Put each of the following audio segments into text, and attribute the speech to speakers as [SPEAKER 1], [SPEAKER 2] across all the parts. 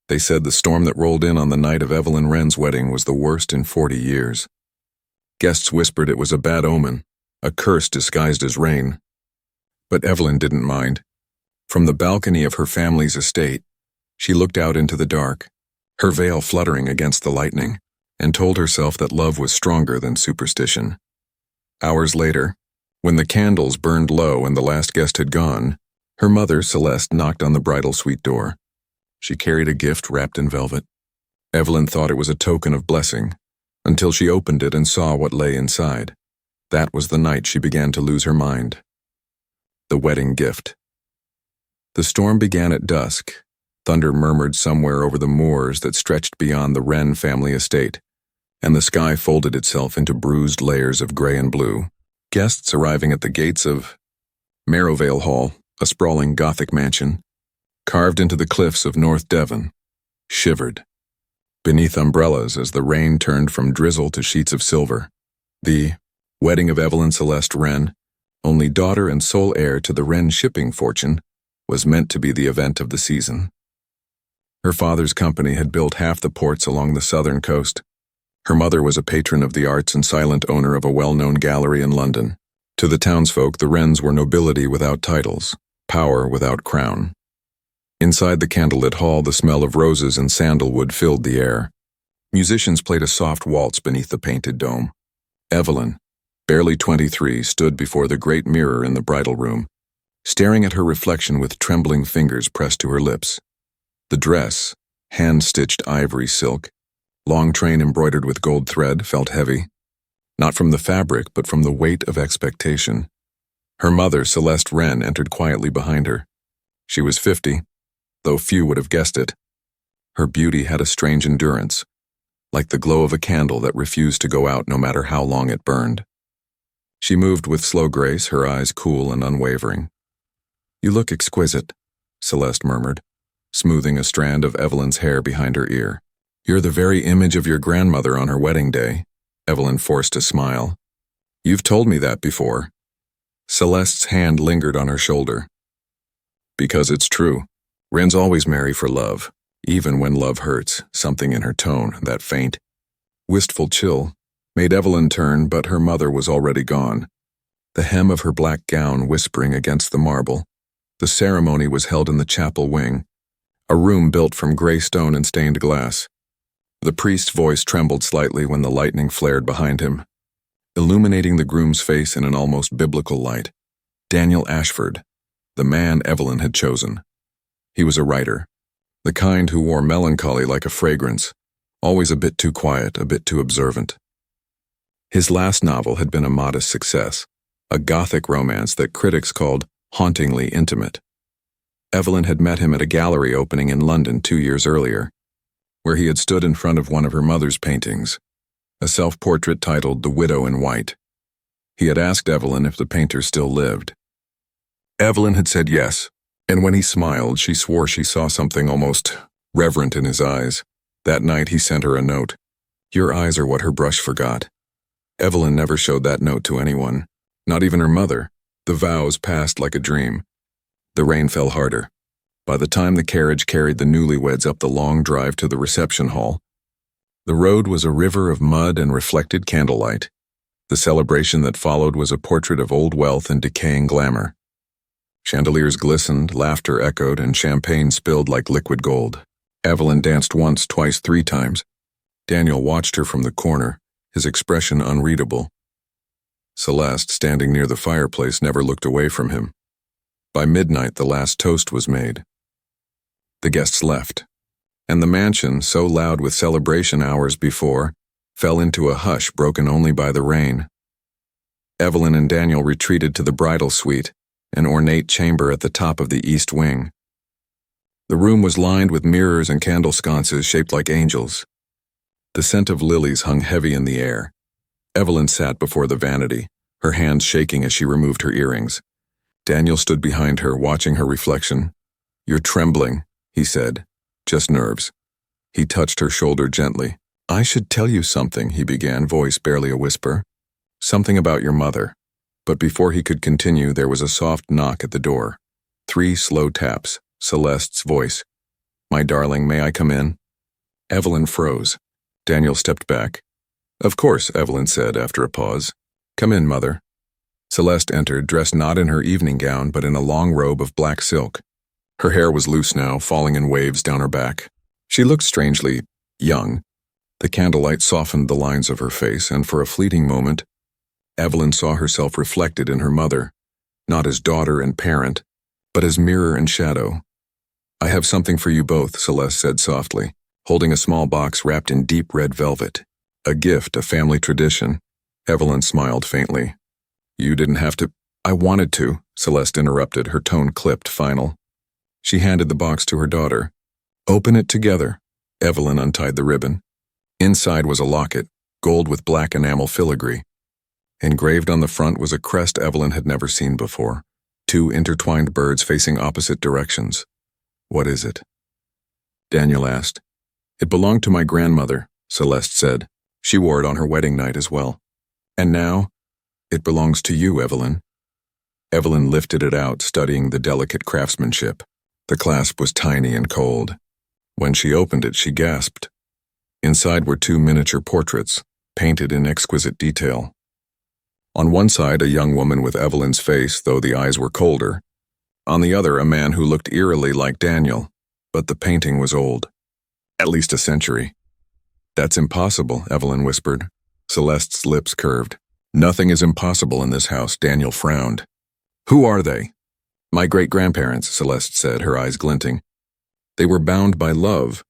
[SPEAKER 1] They said the storm that rolled in on the night of Evelyn Wren's wedding was the worst in 40 years. Guests whispered it was a bad omen, a curse disguised as rain. But Evelyn didn't mind. From the balcony of her family's estate, she looked out into the dark, her veil fluttering against the lightning, and told herself that love was stronger than superstition. Hours later, when the candles burned low and the last guest had gone, her mother, Celeste, knocked on the bridal suite door. She carried a gift wrapped in velvet. Evelyn thought it was a token of blessing, until she opened it and saw what lay inside. That was the night she began to lose her mind. The wedding gift. The storm began at dusk. Thunder murmured somewhere over the moors that stretched beyond the Wren family estate, and the sky folded itself into bruised layers of gray and blue. Guests arriving at the gates of Marrowvale Hall, a sprawling Gothic mansion, carved into the cliffs of North Devon, shivered beneath umbrellas as the rain turned from drizzle to sheets of silver. The wedding of Evelyn Celeste Wren, only daughter and sole heir to the Wren shipping fortune, was meant to be the event of the season. Her father's company had built half the ports along the southern coast. Her mother was a patron of the arts and silent owner of a well-known gallery in London. To the townsfolk, the Wrens were nobility without titles, power without crown. Inside the candlelit hall, the smell of roses and sandalwood filled the air. Musicians played a soft waltz beneath the painted dome. Evelyn, barely 23, stood before the great mirror in the bridal room, staring at her reflection with trembling fingers pressed to her lips. The dress, hand-stitched ivory silk, long train embroidered with gold thread, felt heavy, not from the fabric but from the weight of expectation. Her mother, Celeste Wren, entered quietly behind her. She was 50, though few would have guessed it. Her beauty had a strange endurance, like the glow of a candle that refused to go out no matter how long it burned. She moved with slow grace, her eyes cool and unwavering. "You look exquisite," Celeste murmured, smoothing a strand of Evelyn's hair behind her ear. "You're the very image of your grandmother on her wedding day." Evelyn forced a smile. "You've told me that before." Celeste's hand lingered on her shoulder. "Because it's true. Wrens always marry for love, even when love hurts." Something in her tone, that faint, wistful chill, made Evelyn turn, but her mother was already gone, the hem of her black gown whispering against the marble. The ceremony was held in the chapel wing, a room built from gray stone and stained glass. The priest's voice trembled slightly when the lightning flared behind him, illuminating the groom's face in an almost biblical light. Daniel Ashford, the man Evelyn had chosen. He was a writer, the kind who wore melancholy like a fragrance, always a bit too quiet, a bit too observant. His last novel had been a modest success, a Gothic romance that critics called hauntingly intimate. Evelyn had met him at a gallery opening in London 2 years earlier, where he had stood in front of one of her mother's paintings, a self-portrait titled The Widow in White. He had asked Evelyn if the painter still lived. Evelyn had said yes, and when he smiled, she swore she saw something almost reverent in his eyes. That night he sent her a note. "Your eyes are what her brush forgot." Evelyn never showed that note to anyone, not even her mother. The vows passed like a dream. The rain fell harder. By the time the carriage carried the newlyweds up the long drive to the reception hall, the road was a river of mud and reflected candlelight. The celebration that followed was a portrait of old wealth and decaying glamour. Chandeliers glistened, laughter echoed, and champagne spilled like liquid gold. Evelyn danced once, twice, 3 times. Daniel watched her from the corner, his expression unreadable. Celeste, standing near the fireplace, never looked away from him. By midnight, the last toast was made. The guests left, and the mansion, so loud with celebration hours before, fell into a hush broken only by the rain. Evelyn and Daniel retreated to the bridal suite, an ornate chamber at the top of the east wing. The room was lined with mirrors and candle sconces shaped like angels. The scent of lilies hung heavy in the air. Evelyn sat before the vanity, her hands shaking as she removed her earrings. Daniel stood behind her, watching her reflection. "You're trembling," he said. "Just nerves." He touched her shoulder gently. "I should tell you something," he began, voice barely a whisper. "Something about your mother." But before he could continue, there was a soft knock at the door. 3 slow taps, Celeste's voice. "My darling, may I come in?" Evelyn froze. Daniel stepped back. "Of course," Evelyn said after a pause. "Come in, Mother." Celeste entered, dressed not in her evening gown but in a long robe of black silk. Her hair was loose now, falling in waves down her back. She looked strangely young. The candlelight softened the lines of her face, and for a fleeting moment, Evelyn saw herself reflected in her mother, not as daughter and parent, but as mirror and shadow. "I have something for you both," Celeste said softly, holding a small box wrapped in deep red velvet. "A gift, a family tradition." Evelyn smiled faintly. "You didn't have to—" "I wanted to," Celeste interrupted, her tone clipped, final. She handed the box to her daughter. "Open it together." Evelyn untied the ribbon. Inside was a locket, gold with black enamel filigree. Engraved on the front was a crest Evelyn had never seen before, two intertwined birds facing opposite directions. "What is it?" Daniel asked. "It belonged to my grandmother," Celeste said. "She wore it on her wedding night as well. And now, it belongs to you, Evelyn." Evelyn lifted it out, studying the delicate craftsmanship. The clasp was tiny and cold. When she opened it, she gasped. Inside were two miniature portraits, painted in exquisite detail. On one side, a young woman with Evelyn's face, though the eyes were colder. On the other, a man who looked eerily like Daniel, but the painting was old. At least a century. "That's impossible," Evelyn whispered. Celeste's lips curved. "Nothing is impossible in this house," Daniel frowned. "Who are they?" "My great-grandparents," Celeste said, her eyes glinting. "They were bound by love,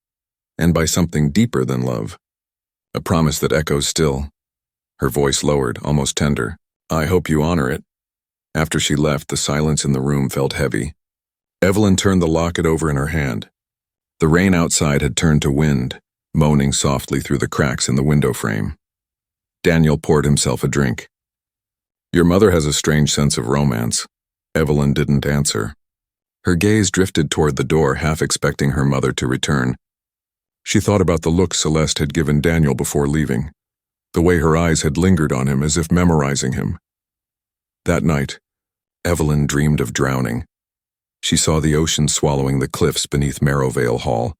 [SPEAKER 1] and by something deeper than love. A promise that echoes still." Her voice lowered, almost tender. "I hope you honor it." After she left, the silence in the room felt heavy. Evelyn turned the locket over in her hand. The rain outside had turned to wind, moaning softly through the cracks in the window frame. Daniel poured himself a drink. "Your mother has a strange sense of romance." Evelyn didn't answer. Her gaze drifted toward the door, half expecting her mother to return. She thought about the look Celeste had given Daniel before leaving, the way her eyes had lingered on him as if memorizing him. That night, Evelyn dreamed of drowning. She saw the ocean swallowing the cliffs beneath Marrowvale Hall,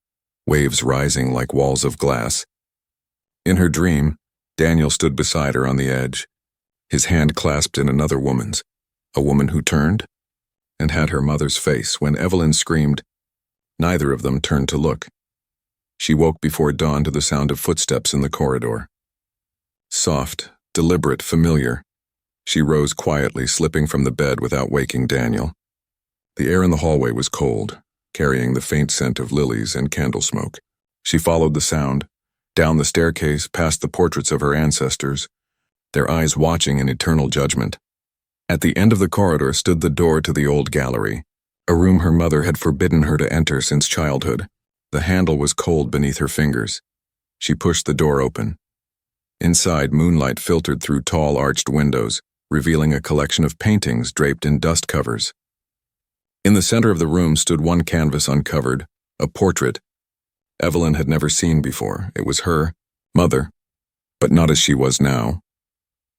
[SPEAKER 1] waves rising like walls of glass. In her dream, Daniel stood beside her on the edge, his hand clasped in another woman's, a woman who turned and had her mother's face. When Evelyn screamed, neither of them turned to look. She woke before dawn to the sound of footsteps in the corridor. Soft, deliberate, familiar. She rose quietly, slipping from the bed without waking Daniel. The air in the hallway was cold, carrying the faint scent of lilies and candle smoke. She followed the sound, down the staircase, past the portraits of her ancestors, their eyes watching in eternal judgment. At the end of the corridor stood the door to the old gallery, a room her mother had forbidden her to enter since childhood. The handle was cold beneath her fingers. She pushed the door open. Inside, moonlight filtered through tall arched windows, revealing a collection of paintings draped in dust covers. In the center of the room stood one canvas uncovered, a portrait Evelyn had never seen before. It was her, mother, but not as she was now.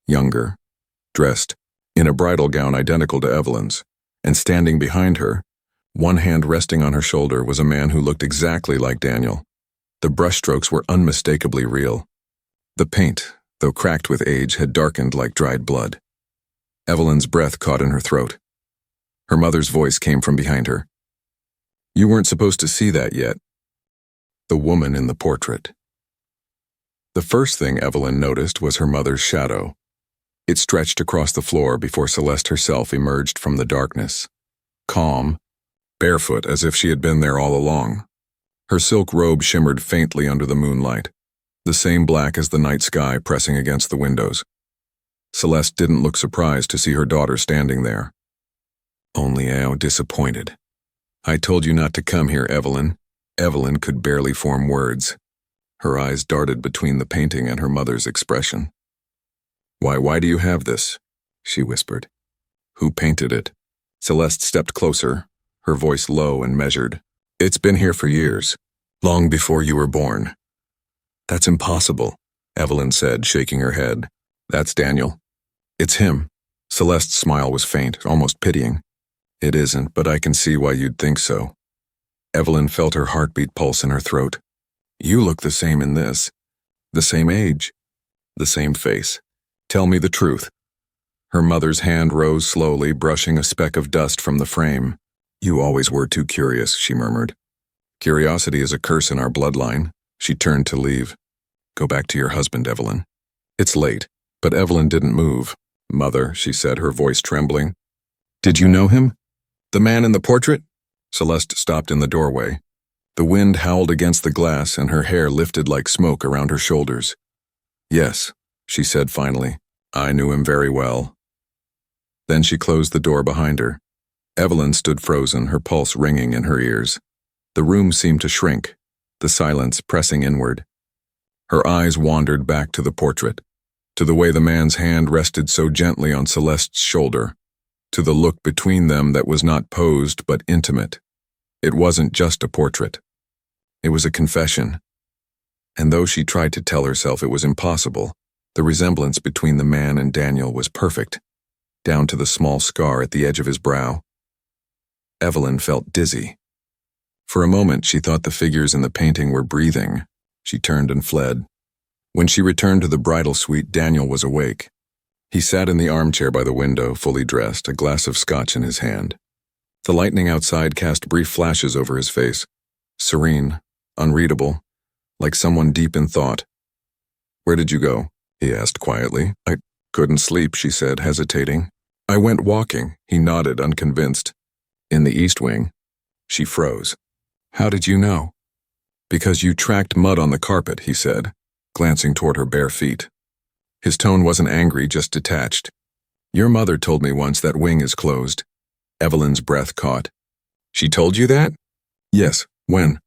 [SPEAKER 1] Younger, dressed in a bridal gown identical to Evelyn's, and standing behind her, one hand resting on her shoulder, was a man who looked exactly like Daniel. The brushstrokes were unmistakably real. The paint, though cracked with age, had darkened like dried blood. Evelyn's breath caught in her throat. Her mother's voice came from behind her. "You weren't supposed to see that yet." The woman in the portrait. The first thing Evelyn noticed was her mother's shadow. It stretched across the floor before Celeste herself emerged from the darkness. Calm, barefoot, as if she had been there all along. Her silk robe shimmered faintly under the moonlight, the same black as the night sky pressing against the windows. Celeste didn't look surprised to see her daughter standing there. Only how disappointed. "I told you not to come here, Evelyn." Evelyn could barely form words. Her eyes darted between the painting and her mother's expression. Why do you have this?" she whispered. "Who painted it?" Celeste stepped closer, her voice low and measured. "It's been here for years, long before you were born." "That's impossible," Evelyn said, shaking her head. "That's Daniel." "It's him." Celeste's smile was faint, almost pitying. "It isn't, but I can see why you'd think so." Evelyn felt her heartbeat pulse in her throat. You look the same in this. The same age. The same face. Tell me the truth. Her mother's hand rose slowly, brushing a speck of dust from the frame. You always were too curious, she murmured. Curiosity is a curse in our bloodline. She turned to leave. Go back to your husband, Evelyn. It's late, but Evelyn didn't move. Mother, she said, her voice trembling. Did you know him? The man in the portrait? Celeste stopped in the doorway. The wind howled against the glass and her hair lifted like smoke around her shoulders. Yes, she said finally. I knew him very well. Then she closed the door behind her. Evelyn stood frozen, her pulse ringing in her ears. The room seemed to shrink, the silence pressing inward. Her eyes wandered back to the portrait, to the way the man's hand rested so gently on Celeste's shoulder, to the look between them that was not posed but intimate. It wasn't just a portrait. It was a confession. And though she tried to tell herself it was impossible, the resemblance between the man and Daniel was perfect, down to the small scar at the edge of his brow. Evelyn felt dizzy. For a moment she thought the figures in the painting were breathing. She turned and fled. When she returned to the bridal suite, Daniel was awake. He sat in the armchair by the window, fully dressed, a glass of scotch in his hand. The lightning outside cast brief flashes over his face, serene, unreadable, like someone deep in thought. Where did you go? He asked quietly. I couldn't sleep, she said, hesitating. I went walking, he nodded, unconvinced. In the East Wing. She froze. How did you know? Because you tracked mud on the carpet, he said, glancing toward her bare feet. His tone wasn't angry, just detached. Your mother told me once that wing is closed. Evelyn's breath caught. She told you that? Yes. When?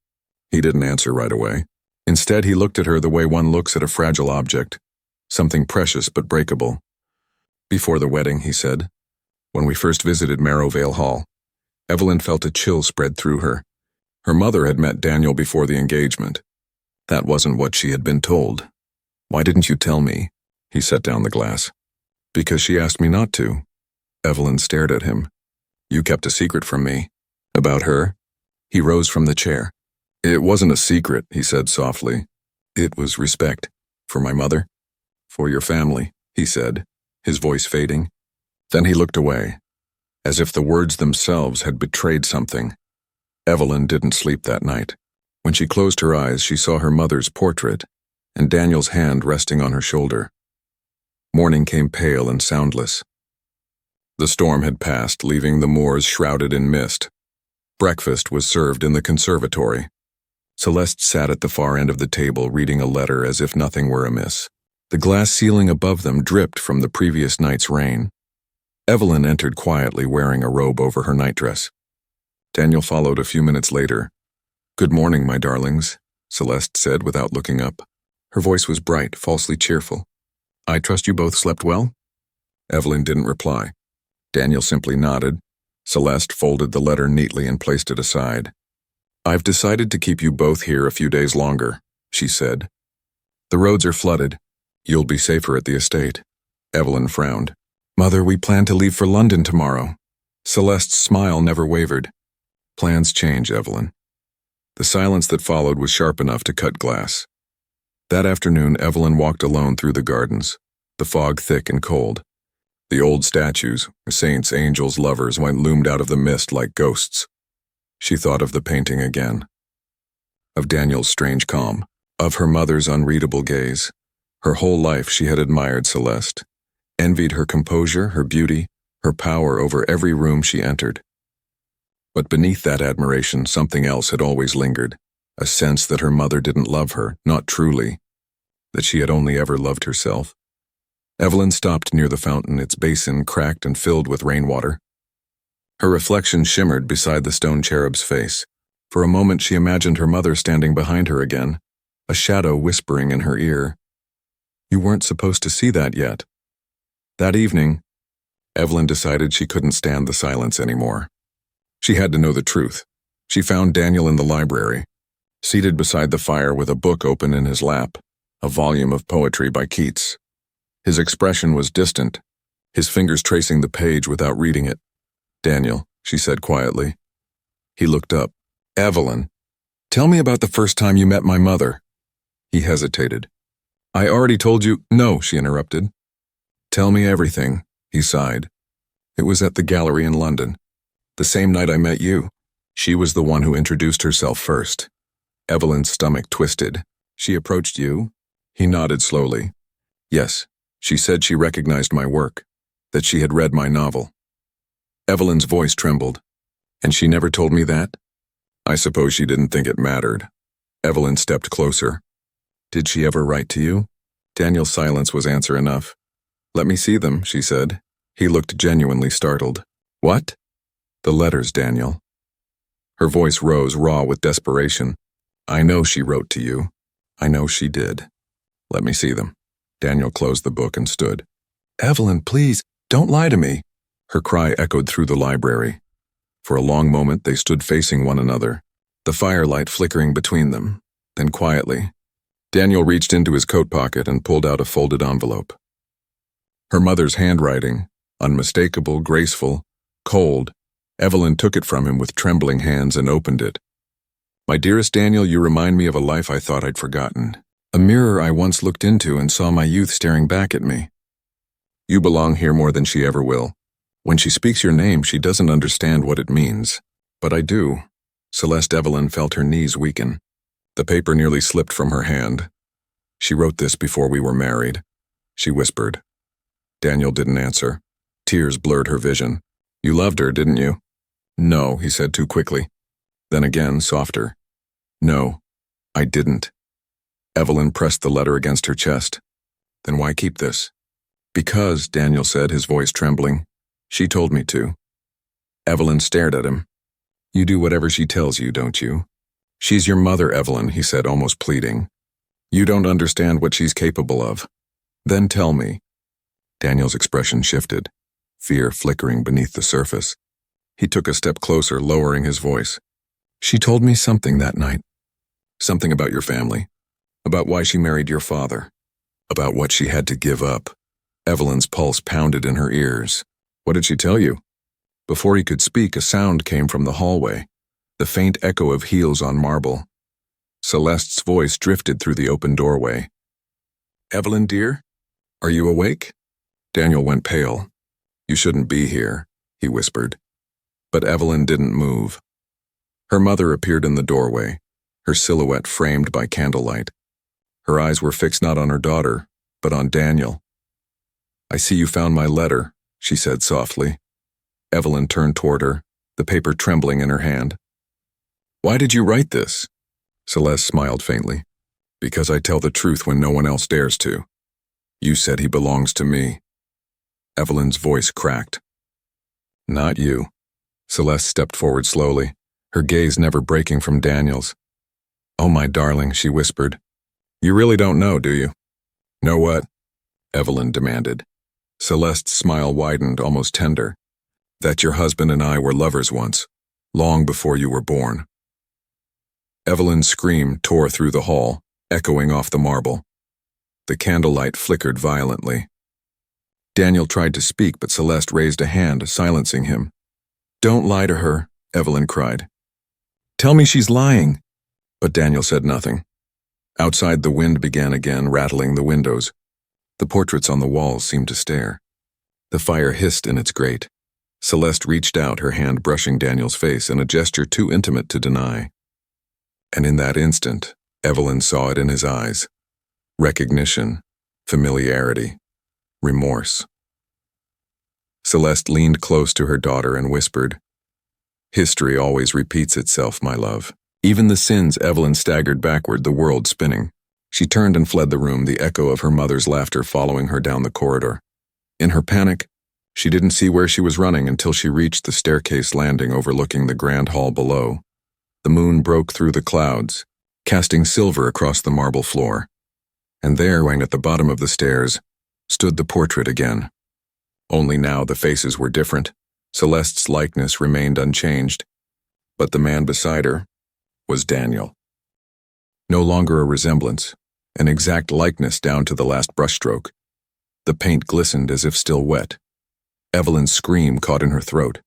[SPEAKER 1] He didn't answer right away. Instead, he looked at her the way one looks at a fragile object, something precious but breakable. Before the wedding, he said. When we first visited Marrowvale Hall, Evelyn felt a chill spread through her. Her mother had met Daniel before the engagement. That wasn't what she had been told. Why didn't you tell me? He set down the glass. Because she asked me not to. Evelyn stared at him. You kept a secret from me. About her? He rose from the chair. It wasn't a secret, he said softly. It was respect. For my mother? For your family, he said, his voice fading. Then he looked away, as if the words themselves had betrayed something. Evelyn didn't sleep that night. When she closed her eyes, she saw her mother's portrait and Daniel's hand resting on her shoulder. Morning came pale and soundless. The storm had passed, leaving the moors shrouded in mist. Breakfast was served in the conservatory. Celeste sat at the far end of the table, reading a letter as if nothing were amiss. The glass ceiling above them dripped from the previous night's rain. Evelyn entered quietly, wearing a robe over her nightdress. Daniel followed a few minutes later. Good morning, my darlings, Celeste said without looking up. Her voice was bright, falsely cheerful. I trust you both slept well? Evelyn didn't reply. Daniel simply nodded. Celeste folded the letter neatly and placed it aside. I've decided to keep you both here a few days longer, she said. The roads are flooded. You'll be safer at the estate. Evelyn frowned. Mother, we plan to leave for London tomorrow. Celeste's smile never wavered. Plans change, Evelyn. The silence that followed was sharp enough to cut glass. That afternoon, Evelyn walked alone through the gardens, the fog thick and cold. The old statues, saints, angels, lovers, loomed out of the mist like ghosts. She thought of the painting again. Of Daniel's strange calm, of her mother's unreadable gaze. Her whole life she had admired Celeste, envied her composure, her beauty, her power over every room she entered. But beneath that admiration, something else had always lingered, a sense that her mother didn't love her, not truly, that she had only ever loved herself. Evelyn stopped near the fountain, its basin cracked and filled with rainwater. Her reflection shimmered beside the stone cherub's face. For a moment she imagined her mother standing behind her again, a shadow whispering in her ear. You weren't supposed to see that yet. That evening, Evelyn decided she couldn't stand the silence anymore. She had to know the truth. She found Daniel in the library, seated beside the fire with a book open in his lap, a volume of poetry by Keats. His expression was distant, his fingers tracing the page without reading it. Daniel, she said quietly. He looked up, Evelyn, tell me about the first time you met my mother. He hesitated. I already told you. No, she interrupted. Tell me everything, he sighed. It was at the gallery in London. The same night I met you. She was the one who introduced herself first. Evelyn's stomach twisted. She approached you? He nodded slowly. Yes, she said she recognized my work, that she had read my novel. Evelyn's voice trembled. And she never told me that? I suppose she didn't think it mattered. Evelyn stepped closer. Did she ever write to you? Daniel's silence was answer enough. Let me see them, she said. He looked genuinely startled. What? The letters, Daniel. Her voice rose, raw with desperation. I know she wrote to you. I know she did. Let me see them. Daniel closed the book and stood. Evelyn, please, don't lie to me. Her cry echoed through the library. For a long moment they stood facing one another, the firelight flickering between them. Then quietly, Daniel reached into his coat pocket and pulled out a folded envelope. Her mother's handwriting, unmistakable, graceful, cold. Evelyn took it from him with trembling hands and opened it. My dearest Daniel, you remind me of a life I thought I'd forgotten. A mirror I once looked into and saw my youth staring back at me. You belong here more than she ever will. When she speaks your name, she doesn't understand what it means. But I do. Celeste Evelyn felt her knees weaken. The paper nearly slipped from her hand. She wrote this before we were married. She whispered. Daniel didn't answer. Tears blurred her vision. You loved her, didn't you? No, he said too quickly. Then again, softer. No, I didn't. Evelyn pressed the letter against her chest. Then why keep this? Because, Daniel said, his voice trembling. She told me to. Evelyn stared at him. You do whatever she tells you, don't you? She's your mother, Evelyn, he said, almost pleading. You don't understand what she's capable of. Then tell me. Daniel's expression shifted, fear flickering beneath the surface. He took a step closer, lowering his voice. She told me something that night. Something about your family. About why she married your father. About what she had to give up. Evelyn's pulse pounded in her ears. What did she tell you? Before he could speak, a sound came from the hallway, the faint echo of heels on marble. Celeste's voice drifted through the open doorway. Evelyn, dear? Are you awake? Daniel went pale. You shouldn't be here, he whispered. But Evelyn didn't move. Her mother appeared in the doorway, her silhouette framed by candlelight. Her eyes were fixed not on her daughter, but on Daniel. I see you found my letter, she said softly. Evelyn turned toward her, the paper trembling in her hand. Why did you write this? Celeste smiled faintly. Because I tell the truth when no one else dares to. You said he belongs to me. Evelyn's voice cracked. Not you. Celeste stepped forward slowly, her gaze never breaking from Daniel's. Oh, my darling, she whispered. You really don't know, do you? Know what? Evelyn demanded. Celeste's smile widened, almost tender. That your husband and I were lovers once, long before you were born. Evelyn's scream tore through the hall, echoing off the marble. The candlelight flickered violently. Daniel tried to speak, but Celeste raised a hand, silencing him. Don't lie to her, Evelyn cried. Tell me she's lying. But Daniel said nothing. Outside, the wind began again, rattling the windows. The portraits on the walls seemed to stare. The fire hissed in its grate. Celeste reached out, her hand brushing Daniel's face in a gesture too intimate to deny. And in that instant, Evelyn saw it in his eyes. Recognition, familiarity, remorse. Celeste leaned close to her daughter and whispered, History always repeats itself, my love. Even the sins. Evelyn staggered backward, the world spinning. She turned and fled the room, the echo of her mother's laughter following her down the corridor. In her panic, she didn't see where she was running until she reached the staircase landing overlooking the grand hall below. The moon broke through the clouds, casting silver across the marble floor. And there, lying at the bottom of the stairs, stood the portrait again. Only now the faces were different. Celeste's likeness remained unchanged. But the man beside her was Daniel. No longer a resemblance, an exact likeness down to the last brushstroke. The paint glistened as if still wet. Evelyn's scream caught in her throat.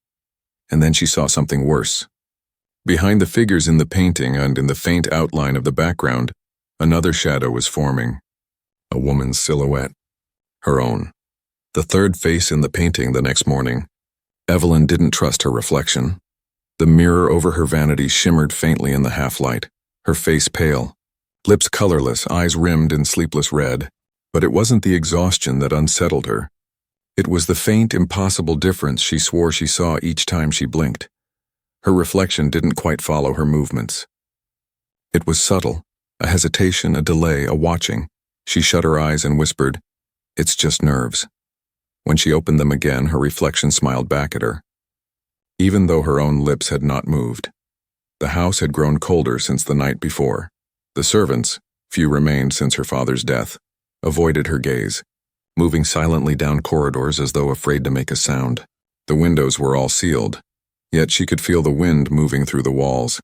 [SPEAKER 1] And then she saw something worse. Behind the figures in the painting and in the faint outline of the background, another shadow was forming. A woman's silhouette. Her own. The third face in the painting the next morning. Evelyn didn't trust her reflection. The mirror over her vanity shimmered faintly in the half-light, her face pale, lips colorless, eyes rimmed in sleepless red. But it wasn't the exhaustion that unsettled her. It was the faint, impossible difference she swore she saw each time she blinked. Her reflection didn't quite follow her movements. It was subtle, a hesitation, a delay, a watching. She shut her eyes and whispered, "It's just nerves." When she opened them again, her reflection smiled back at her. Even though her own lips had not moved. The house had grown colder since the night before. The servants, few remained since her father's death, avoided her gaze, moving silently down corridors as though afraid to make a sound. The windows were all sealed, yet she could feel the wind moving through the walls.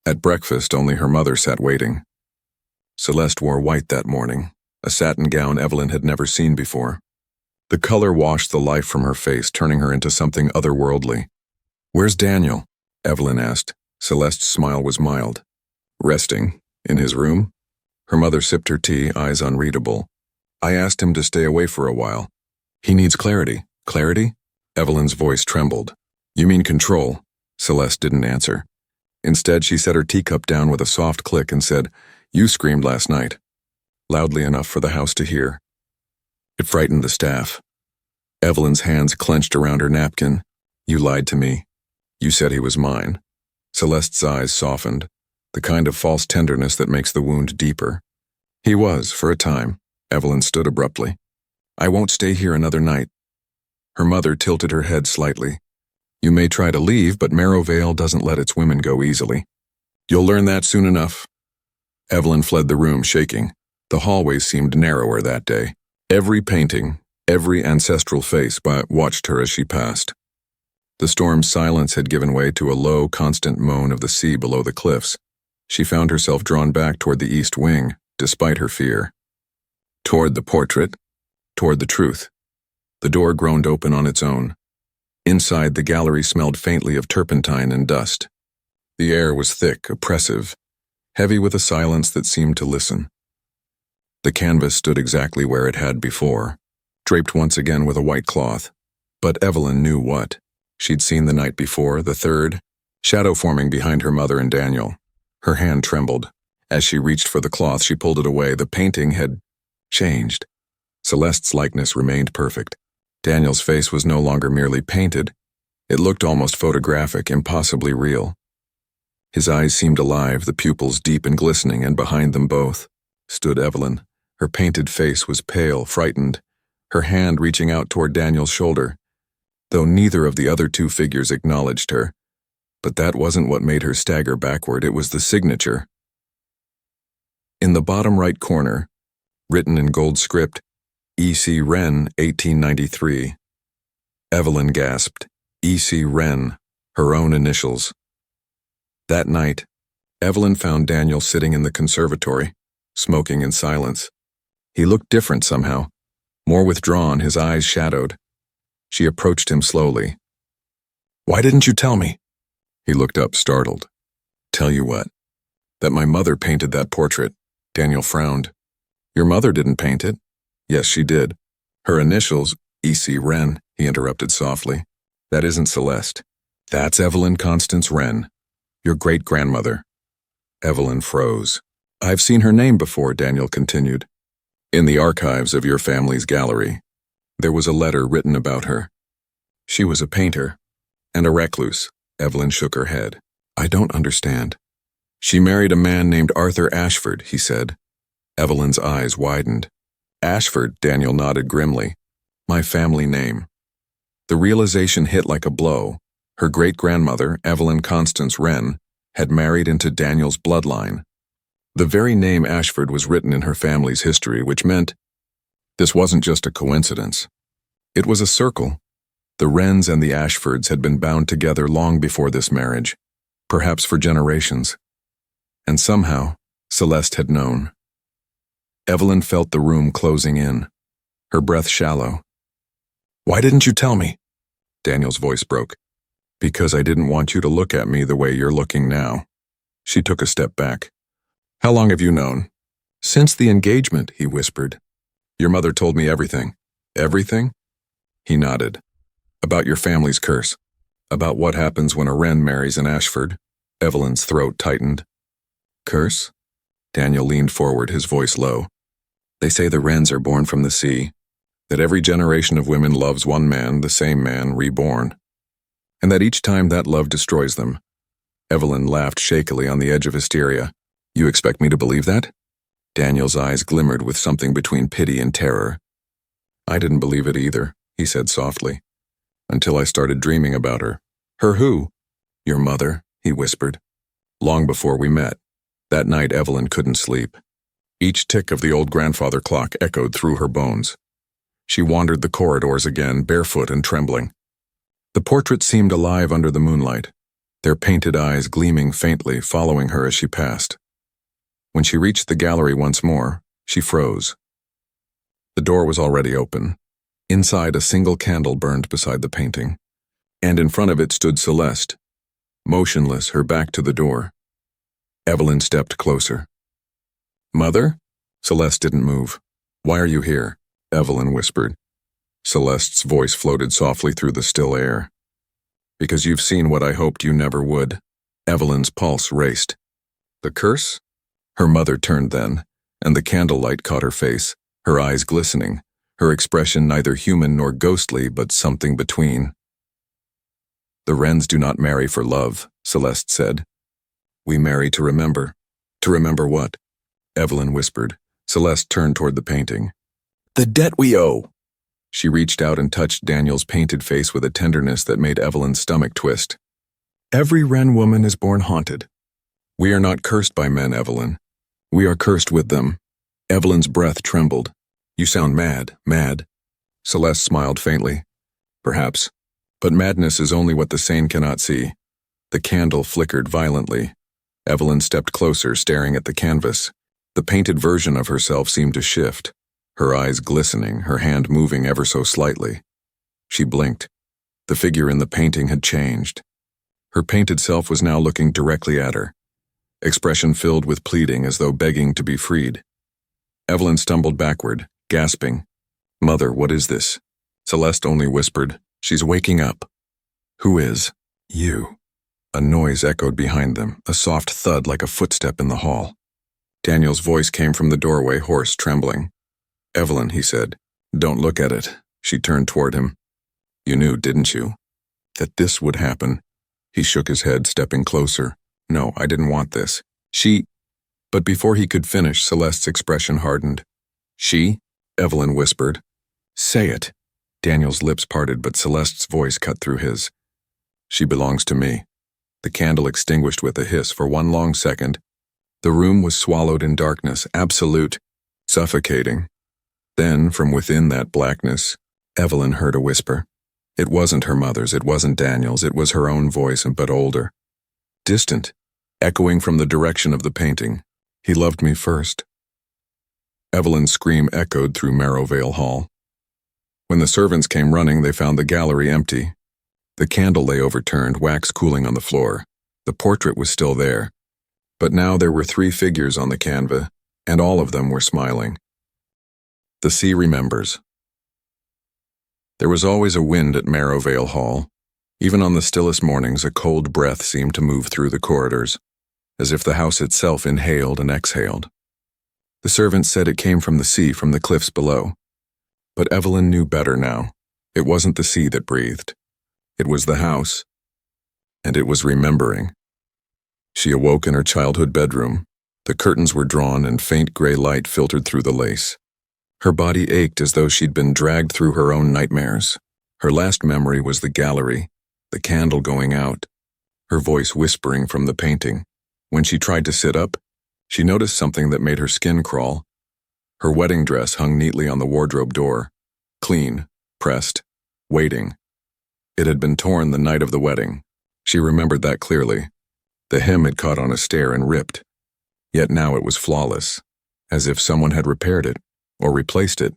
[SPEAKER 1] At breakfast, only her mother sat waiting. Celeste wore white that morning, a satin gown Evelyn had never seen before. The color washed the life from her face, turning her into something otherworldly. "Where's Daniel?" Evelyn asked. Celeste's smile was mild. "Resting. In his room?" Her mother sipped her tea, eyes unreadable. "I asked him to stay away for a while. He needs clarity." "Clarity?" Evelyn's voice trembled. "You mean control?" Celeste didn't answer. Instead, she set her teacup down with a soft click and said, "You screamed last night." Loudly enough for the house to hear. It frightened the staff. Evelyn's hands clenched around her napkin. "You lied to me. You said he was mine." Celeste's eyes softened, the kind of false tenderness that makes the wound deeper. "He was, for a time." Evelyn stood abruptly. "I won't stay here another night." Her mother tilted her head slightly. "You may try to leave, but Marrowvale doesn't let its women go easily. You'll learn that soon enough." Evelyn fled the room, shaking. The hallways seemed narrower that day. Every painting, every ancestral face watched her as she passed. The storm's silence had given way to a low, constant moan of the sea below the cliffs. She found herself drawn back toward the east wing, despite her fear. Toward the portrait, toward the truth. The door groaned open on its own. Inside, the gallery smelled faintly of turpentine and dust. The air was thick, oppressive, heavy with a silence that seemed to listen. The canvas stood exactly where it had before, draped once again with a white cloth. But Evelyn knew what. She'd seen the night before, the third, shadow forming behind her mother and Daniel. Her hand trembled. As she reached for the cloth, she pulled it away. The painting had changed. Celeste's likeness remained perfect. Daniel's face was no longer merely painted. It looked almost photographic, impossibly real. His eyes seemed alive, the pupils deep and glistening, and behind them both stood Evelyn. Her painted face was pale, frightened, her hand reaching out toward Daniel's shoulder, though neither of the other two figures acknowledged her. But that wasn't what made her stagger backward, it was the signature. In the bottom right corner, written in gold script, E.C. Wren, 1893. Evelyn gasped. E.C. Wren, her own initials. That night, Evelyn found Daniel sitting in the conservatory, smoking in silence. He looked different somehow, more withdrawn, his eyes shadowed. She approached him slowly. "Why didn't you tell me?" He looked up, startled. "Tell you what? That my mother painted that portrait." Daniel frowned. "Your mother didn't paint it." "Yes, she did. Her initials, E.C. Wren," he interrupted softly. "That isn't Celeste. That's Evelyn Constance Wren, your great-grandmother." Evelyn froze. "I've seen her name before," Daniel continued. "In the archives of your family's gallery. There was a letter written about her. She was a painter and a recluse." Evelyn shook her head. "I don't understand." "She married a man named Arthur Ashford," he said. Evelyn's eyes widened. "Ashford," Daniel nodded grimly. "My family name." The realization hit like a blow. Her great-grandmother, Evelyn Constance Wren, had married into Daniel's bloodline. The very name Ashford was written in her family's history, which meant this wasn't just a coincidence. It was a circle. The Wrens and the Ashfords had been bound together long before this marriage, perhaps for generations. And somehow, Celeste had known. Evelyn felt the room closing in, her breath shallow. "Why didn't you tell me?" Daniel's voice broke. Because I didn't want you to look at me the way you're looking now. She took a step back. How long have you known? Since the engagement, he whispered. Your mother told me everything. Everything? He nodded. About your family's curse. About what happens when a Wren marries an Ashford. Evelyn's throat tightened. Curse? Daniel leaned forward, his voice low. They say the Wrens are born from the sea, that every generation of women loves one man, the same man, reborn, and that each time that love destroys them. Evelyn laughed shakily on the edge of hysteria. You expect me to believe that? Daniel's eyes glimmered with something between pity and terror. I didn't believe it either, he said softly, until I started dreaming about her. Her who? Your mother, he whispered. Long before we met. That night Evelyn couldn't sleep. Each tick of the old grandfather clock echoed through her bones. She wandered the corridors again, barefoot and trembling. The portraits seemed alive under the moonlight, their painted eyes gleaming faintly, following her as she passed. When she reached the gallery once more, she froze. The door was already open. Inside, a single candle burned beside the painting, and in front of it stood Celeste, motionless, her back to the door. Evelyn stepped closer. Mother? Celeste didn't move. Why are you here? Evelyn whispered. Celeste's voice floated softly through the still air. Because you've seen what I hoped you never would. Evelyn's pulse raced. The curse? Her mother turned then, and the candlelight caught her face, her eyes glistening, her expression neither human nor ghostly, but something between. The Wrens do not marry for love, Celeste said. We marry to remember. To remember what? Evelyn whispered. Celeste turned toward the painting. The debt we owe. She reached out and touched Daniel's painted face with a tenderness that made Evelyn's stomach twist. Every Wren woman is born haunted. We are not cursed by men, Evelyn. We are cursed with them. Evelyn's breath trembled. You sound mad, mad. Celeste smiled faintly. Perhaps. But madness is only what the sane cannot see. The candle flickered violently. Evelyn stepped closer, staring at the canvas. The painted version of herself seemed to shift, her eyes glistening, her hand moving ever so slightly. She blinked. The figure in the painting had changed. Her painted self was now looking directly at her, expression filled with pleading as though begging to be freed. Evelyn stumbled backward, gasping. Mother, what is this? Celeste only whispered, She's waking up. Who is? You. A noise echoed behind them, a soft thud like a footstep in the hall. Daniel's voice came from the doorway, hoarse, trembling. Evelyn, he said, don't look at it. She turned toward him. You knew, didn't you, that this would happen? He shook his head, stepping closer. No, I didn't want this. She... But before he could finish, Celeste's expression hardened. She? Evelyn whispered. Say it. Daniel's lips parted, but Celeste's voice cut through his. She belongs to me. The candle extinguished with a hiss for one long second. The room was swallowed in darkness, absolute, suffocating. Then, from within that blackness, Evelyn heard a whisper. It wasn't her mother's, it wasn't Daniel's, it was her own voice, but older. Distant, echoing from the direction of the painting. He loved me first. Evelyn's scream echoed through Marrowvale Hall. When the servants came running, they found the gallery empty. The candle lay overturned, wax cooling on the floor. The portrait was still there. But now there were 3 figures on the canvas, and all of them were smiling. The sea remembers. There was always a wind at Marrowvale Hall. Even on the stillest mornings, a cold breath seemed to move through the corridors, as if the house itself inhaled and exhaled. The servants said it came from the sea, from the cliffs below. But Evelyn knew better now. It wasn't the sea that breathed. It was the house. And it was remembering. She awoke in her childhood bedroom. The curtains were drawn and faint gray light filtered through the lace. Her body ached as though she'd been dragged through her own nightmares. Her last memory was the gallery, the candle going out, her voice whispering from the painting. When she tried to sit up, she noticed something that made her skin crawl. Her wedding dress hung neatly on the wardrobe door, clean, pressed, waiting. It had been torn the night of the wedding. She remembered that clearly. The hem had caught on a stair and ripped. Yet now it was flawless, as if someone had repaired it, or replaced it.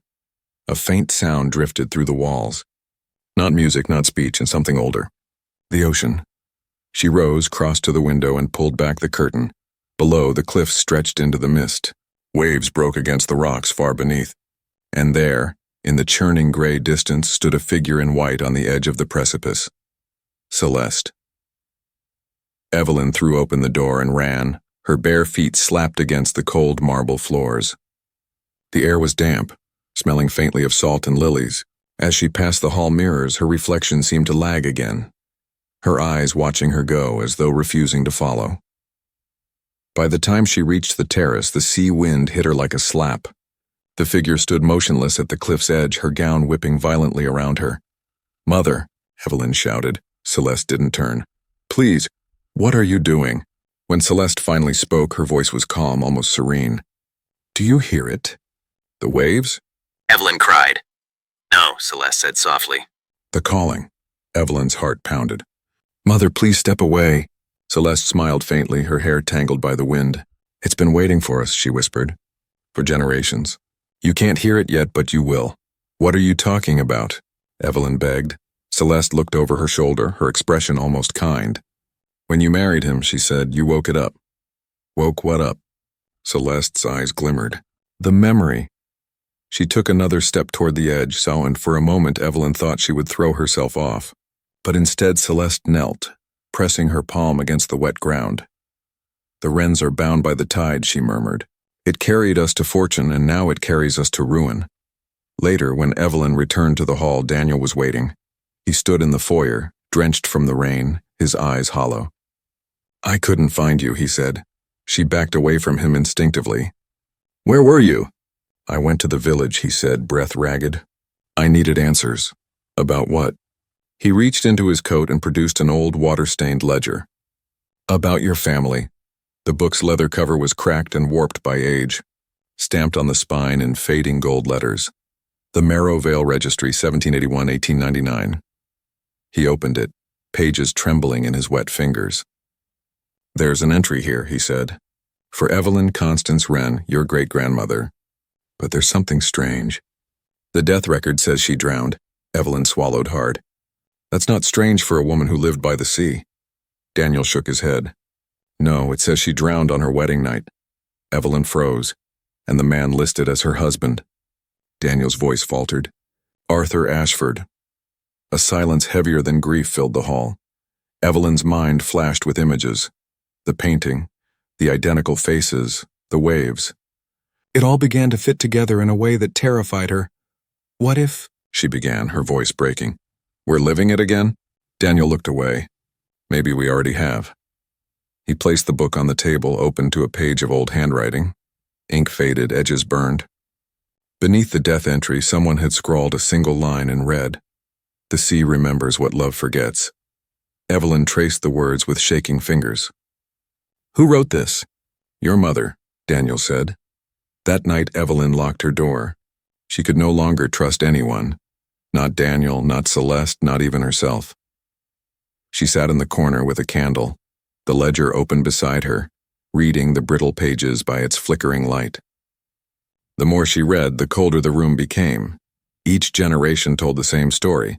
[SPEAKER 1] A faint sound drifted through the walls. Not music, not speech, and something older. The ocean. She rose, crossed to the window, and pulled back the curtain. Below, the cliffs stretched into the mist. Waves broke against the rocks far beneath. And there, in the churning gray distance, stood a figure in white on the edge of the precipice. Celeste. Evelyn threw open the door and ran. Her bare feet slapped against the cold marble floors. The air was damp, smelling faintly of salt and lilies. As she passed the hall mirrors, her reflection seemed to lag again, her eyes watching her go as though refusing to follow. By the time she reached the terrace, the sea wind hit her like a slap. The figure stood motionless at the cliff's edge, her gown whipping violently around her. "Mother," Evelyn shouted. Celeste didn't turn. "Please, what are you doing?" When Celeste finally spoke, her voice was calm, almost serene. "Do you hear it? The waves?"
[SPEAKER 2] Evelyn cried. "No," Celeste said softly.
[SPEAKER 1] "The calling." Evelyn's heart pounded. "Mother, please step away." Celeste smiled faintly, her hair tangled by the wind. "It's been waiting for us," she whispered. "For generations. You can't hear it yet, but you will." "What are you talking about?" Evelyn begged. Celeste looked over her shoulder, her expression almost kind. "When you married him," she said, "you woke it up." "Woke what up?" Celeste's eyes glimmered. "The memory." She took another step toward the edge, and for a moment Evelyn thought she would throw herself off. But instead Celeste knelt, pressing her palm against the wet ground. "The Wrens are bound by the tide," she murmured. "It carried us to fortune, and now it carries us to ruin." Later, when Evelyn returned to the hall, Daniel was waiting. He stood in the foyer, drenched from the rain, his eyes hollow. "I couldn't find you," he said. She backed away from him instinctively. "Where were you?" "I went to the village," he said, breath ragged. "I needed answers." "About what?" He reached into his coat and produced an old water-stained ledger. "About your family." The book's leather cover was cracked and warped by age, stamped on the spine in fading gold letters. "The Marrowvale Registry, 1781-1899. He opened it, pages trembling in his wet fingers. "There's an entry here," he said. "For Evelyn Constance Wren, your great-grandmother. But there's something strange. The death record says she drowned." Evelyn swallowed hard. "That's not strange for a woman who lived by the sea." Daniel shook his head. "No, it says she drowned on her wedding night." Evelyn froze, and the man listed as her husband. Daniel's voice faltered. "Arthur Ashford." A silence heavier than grief filled the hall. Evelyn's mind flashed with images. The painting, the identical faces, the waves. It all began to fit together in a way that terrified her. "What if—" she began, her voice breaking. "We're living it again?" Daniel looked away. "Maybe we already have." He placed the book on the table, open to a page of old handwriting. Ink faded, edges burned. Beneath the death entry, someone had scrawled a single line in red. "The sea remembers what love forgets." Evelyn traced the words with shaking fingers. "Who wrote this?" "Your mother," Daniel said. That night, Evelyn locked her door. She could no longer trust anyone. Not Daniel, not Celeste, not even herself. She sat in the corner with a candle, the ledger open beside her, reading the brittle pages by its flickering light. The more she read, the colder the room became. Each generation told the same story.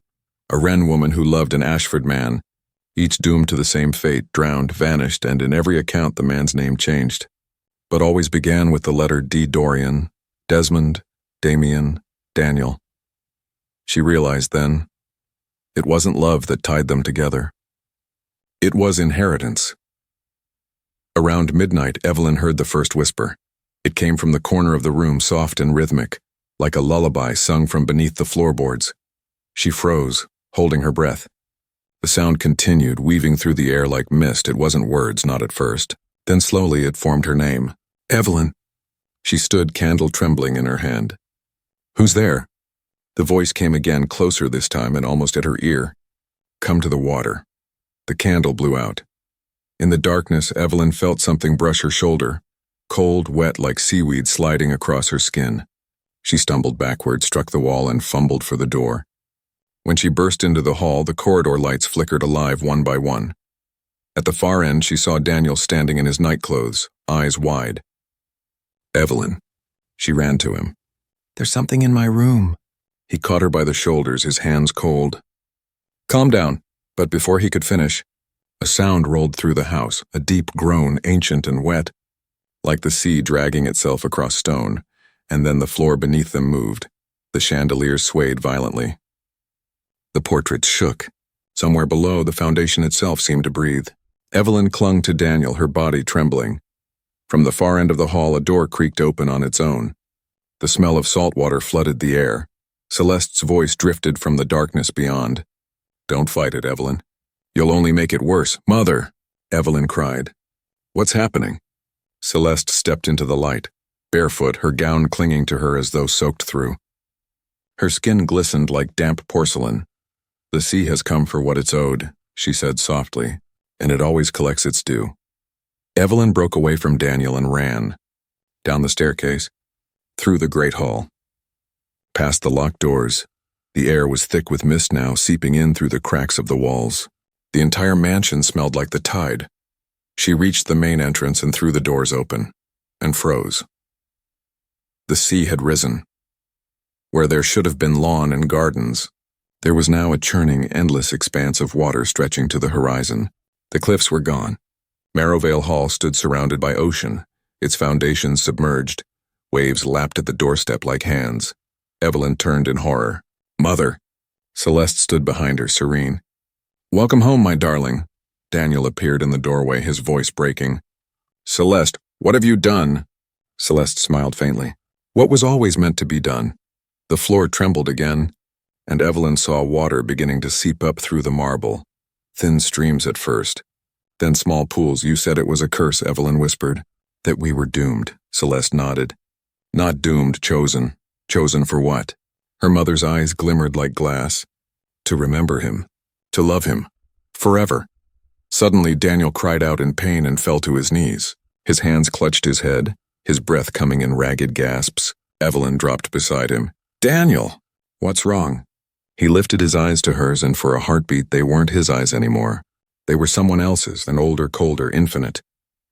[SPEAKER 1] A Wren woman who loved an Ashford man, each doomed to the same fate, drowned, vanished, and in every account the man's name changed, but always began with the letter D. Dorian, Desmond, Damien, Daniel. She realized then, it wasn't love that tied them together. It was inheritance. Around midnight, Evelyn heard the first whisper. It came from the corner of the room, soft and rhythmic, like a lullaby sung from beneath the floorboards. She froze, holding her breath. The sound continued, weaving through the air like mist. It wasn't words, not at first. Then slowly it formed her name. "Evelyn." She stood, candle trembling in her hand. "Who's there?" The voice came again, closer this time and almost at her ear. "Come to the water." The candle blew out. In the darkness, Evelyn felt something brush her shoulder, cold, wet like seaweed sliding across her skin. She stumbled backward, struck the wall, and fumbled for the door. When she burst into the hall, the corridor lights flickered alive one by one. At the far end, she saw Daniel standing in his nightclothes, eyes wide. "Evelyn." She ran to him. "There's something in my room." He caught her by the shoulders, his hands cold. "Calm down." But before he could finish, a sound rolled through the house, a deep groan, ancient and wet, like the sea dragging itself across stone, and then the floor beneath them moved. The chandeliers swayed violently. The portraits shook. Somewhere below, the foundation itself seemed to breathe. Evelyn clung to Daniel, her body trembling. From the far end of the hall, a door creaked open on its own. The smell of salt water flooded the air. Celeste's voice drifted from the darkness beyond. "Don't fight it, Evelyn. You'll only make it worse." "Mother!" Evelyn cried. "What's happening?" Celeste stepped into the light, barefoot, her gown clinging to her as though soaked through. Her skin glistened like damp porcelain. "The sea has come for what it's owed," she said softly, "and it always collects its due." Evelyn broke away from Daniel and ran. Down the staircase, through the great hall. Past the locked doors. The air was thick with mist now, seeping in through the cracks of the walls. The entire mansion smelled like the tide. She reached the main entrance and threw the doors open, and froze. The sea had risen. Where there should have been lawn and gardens, there was now a churning, endless expanse of water stretching to the horizon. The cliffs were gone. Marrowvale Hall stood surrounded by ocean, its foundations submerged. Waves lapped at the doorstep like hands. Evelyn turned in horror. "Mother!" Celeste stood behind her, serene. "Welcome home, my darling." Daniel appeared in the doorway, his voice breaking. "Celeste, what have you done?" Celeste smiled faintly. "What was always meant to be done." The floor trembled again, and Evelyn saw water beginning to seep up through the marble. Thin streams at first, then small pools. "You said it was a curse," Evelyn whispered. "That we were doomed," Celeste nodded. "Not doomed, chosen. Chosen for what?" Her mother's eyes glimmered like glass. "To remember him. To love him. Forever." Suddenly, Daniel cried out in pain and fell to his knees. His hands clutched his head, his breath coming in ragged gasps. Evelyn dropped beside him. "Daniel! What's wrong?" He lifted his eyes to hers, and for a heartbeat they weren't his eyes anymore. They were someone else's, an older, colder, infinite.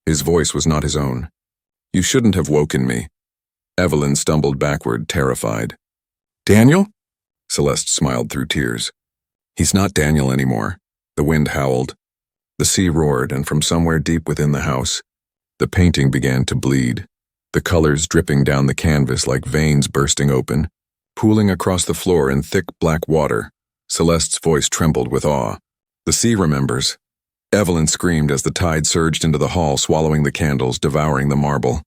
[SPEAKER 1] His voice was not his own. "You shouldn't have woken me." Evelyn stumbled backward, terrified. "Daniel?" Celeste smiled through tears. "He's not Daniel anymore." The wind howled. The sea roared, and from somewhere deep within the house, the painting began to bleed, the colors dripping down the canvas like veins bursting open, pooling across the floor in thick black water. Celeste's voice trembled with awe. "The sea remembers." Evelyn screamed as the tide surged into the hall, swallowing the candles, devouring the marble.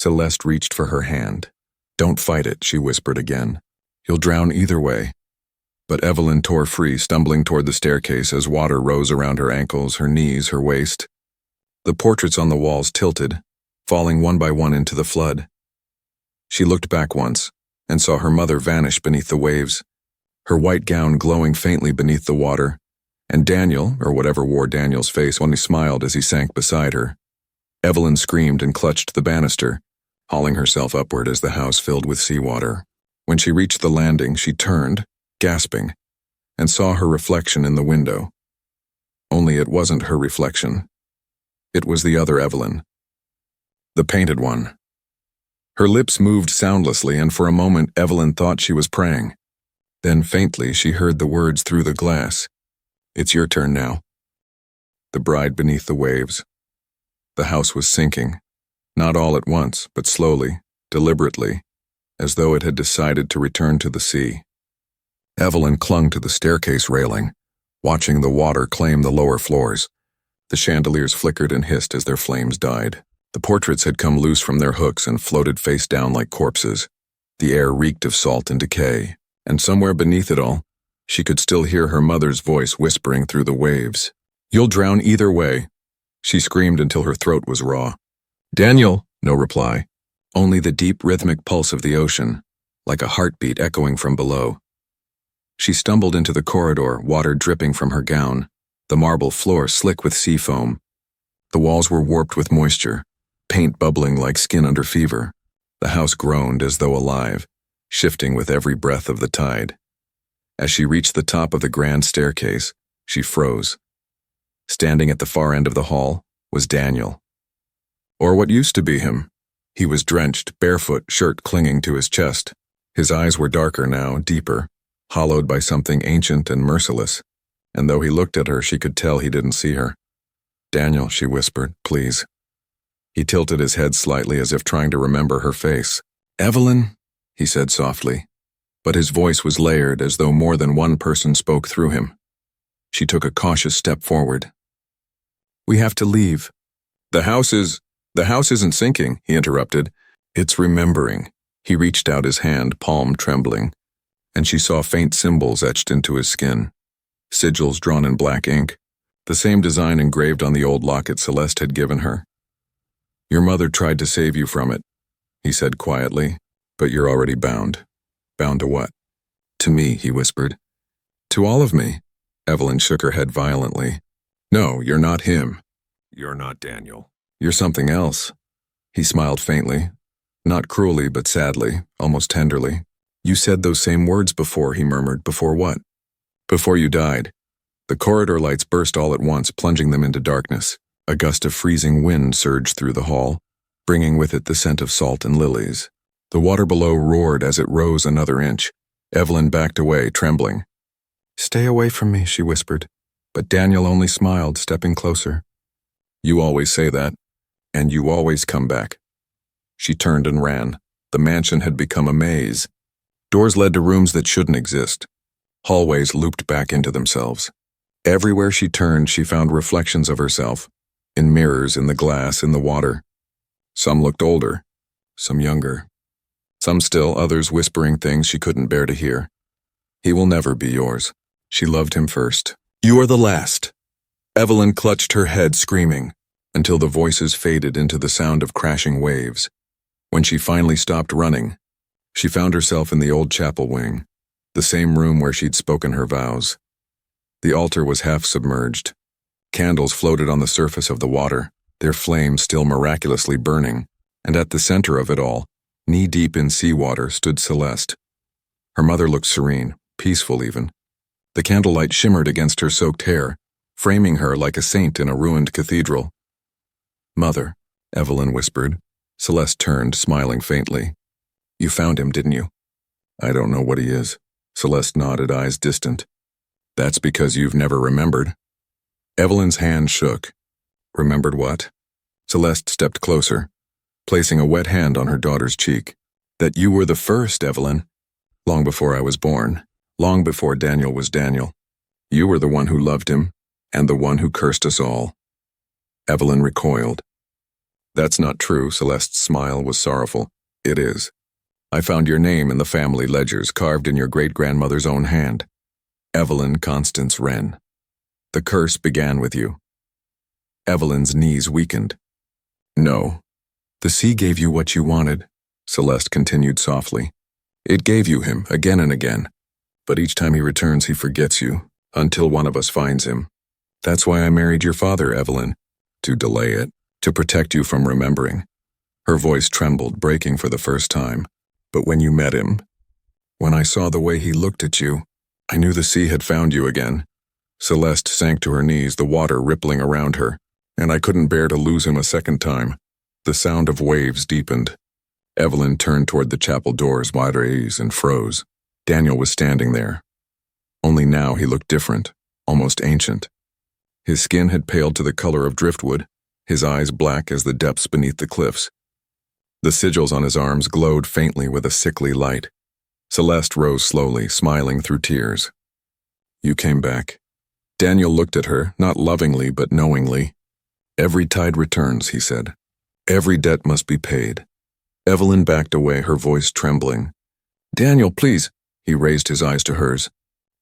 [SPEAKER 1] Celeste reached for her hand. "Don't fight it," she whispered again. "You'll drown either way." But Evelyn tore free, stumbling toward the staircase as water rose around her ankles, her knees, her waist. The portraits on the walls tilted, falling one by one into the flood. She looked back once and saw her mother vanish beneath the waves, her white gown glowing faintly beneath the water, and Daniel, or whatever wore Daniel's face, only smiled as he sank beside her. Evelyn screamed and clutched the banister, hauling herself upward as the house filled with seawater. When she reached the landing, she turned, gasping, and saw her reflection in the window. Only it wasn't her reflection. It was the other Evelyn. The painted one. Her lips moved soundlessly, and for a moment Evelyn thought she was praying. Then faintly she heard the words through the glass. "It's your turn now." The bride beneath the waves. The house was sinking. Not all at once, but slowly, deliberately, as though it had decided to return to the sea. Evelyn clung to the staircase railing, watching the water claim the lower floors. The chandeliers flickered and hissed as their flames died. The portraits had come loose from their hooks and floated face down like corpses. The air reeked of salt and decay, and somewhere beneath it all, she could still hear her mother's voice whispering through the waves. "You'll drown either way." She screamed until her throat was raw. "Daniel!" No reply. Only the deep rhythmic pulse of the ocean, like a heartbeat echoing from below. She stumbled into the corridor, water dripping from her gown, the marble floor slick with sea foam. The walls were warped with moisture, paint bubbling like skin under fever. The house groaned as though alive, shifting with every breath of the tide. As she reached the top of the grand staircase, she froze. Standing at the far end of the hall was Daniel. Or what used to be him. He was drenched, barefoot, shirt clinging to his chest. His eyes were darker now, deeper, hollowed by something ancient and merciless. and though he looked at her, she could tell he didn't see her. "Daniel," she whispered, "please." He tilted his head slightly as if trying to remember her face. "Evelyn," he said softly, but his voice was layered as though more than one person spoke through him. She took a cautious step forward. "We have to leave." The house isn't sinking," he interrupted. "It's remembering." He reached out his hand, palm trembling, and she saw faint symbols etched into his skin. Sigils drawn in black ink, the same design engraved on the old locket Celeste had given her. "Your mother tried to save you from it," he said quietly, "but you're already bound." "Bound to what?" "To me," he whispered. "To all of me." Evelyn shook her head violently. "No, you're not him. You're not Daniel. You're something else." He smiled faintly, not cruelly but sadly, almost tenderly. "You said those same words before," he murmured. "Before what?" "Before you died." The corridor lights burst all at once, plunging them into darkness. A gust of freezing wind surged through the hall, bringing with it the scent of salt and lilies. The water below roared as it rose another inch. Evelyn backed away, trembling. "Stay away from me," she whispered, but Daniel only smiled, stepping closer. "You always say that, and you always come back." She turned and ran. The mansion had become a maze. Doors led to rooms that shouldn't exist. Hallways looped back into themselves. Everywhere she turned, she found reflections of herself, in mirrors, in the glass, in the water. Some looked older, some younger. Some still, others whispering things she couldn't bear to hear. "He will never be yours." She loved him first. "You are the last." Evelyn clutched her head, screaming, until the voices faded into the sound of crashing waves. When she finally stopped running, she found herself in the old chapel wing, the same room where she'd spoken her vows. The altar was half submerged. Candles floated on the surface of the water, their flames still miraculously burning, and at the center of it all, knee-deep in seawater, stood Celeste. Her mother looked serene, peaceful even. The candlelight shimmered against her soaked hair, framing her like a saint in a ruined cathedral. "Mother," Evelyn whispered. Celeste turned, smiling faintly. "You found him, didn't you?" "I don't know what he is." Celeste nodded, eyes distant. "That's because you've never remembered." Evelyn's hand shook. "Remembered what?" Celeste stepped closer, placing a wet hand on her daughter's cheek. "That you were the first, Evelyn. Long before I was born. Long before Daniel was Daniel. You were the one who loved him, and the one who cursed us all." Evelyn recoiled. "That's not true." Celeste's smile was sorrowful. "It is. I found your name in the family ledgers, carved in your great-grandmother's own hand. Evelyn Constance Wren. The curse began with you." Evelyn's knees weakened. "No. The sea gave you what you wanted," Celeste continued softly. "It gave you him, again and again. But each time he returns, he forgets you, until one of us finds him. That's why I married your father, Evelyn. To delay it, to protect you from remembering." Her voice trembled, breaking for the first time. "But when you met him, when I saw the way he looked at you, I knew the sea had found you again." Celeste sank to her knees, the water rippling around her, "and I couldn't bear to lose him a second time." The sound of waves deepened. Evelyn turned toward the chapel doors, wider eyes, and froze. Daniel was standing there. Only now he looked different, almost ancient. His skin had paled to the color of driftwood, his eyes black as the depths beneath the cliffs. The sigils on his arms glowed faintly with a sickly light. Celeste rose slowly, smiling through tears. "You came back." Daniel looked at her, not lovingly but knowingly. "Every tide returns," he said. "Every debt must be paid." Evelyn backed away, her voice trembling. "Daniel, please." He raised his eyes to hers.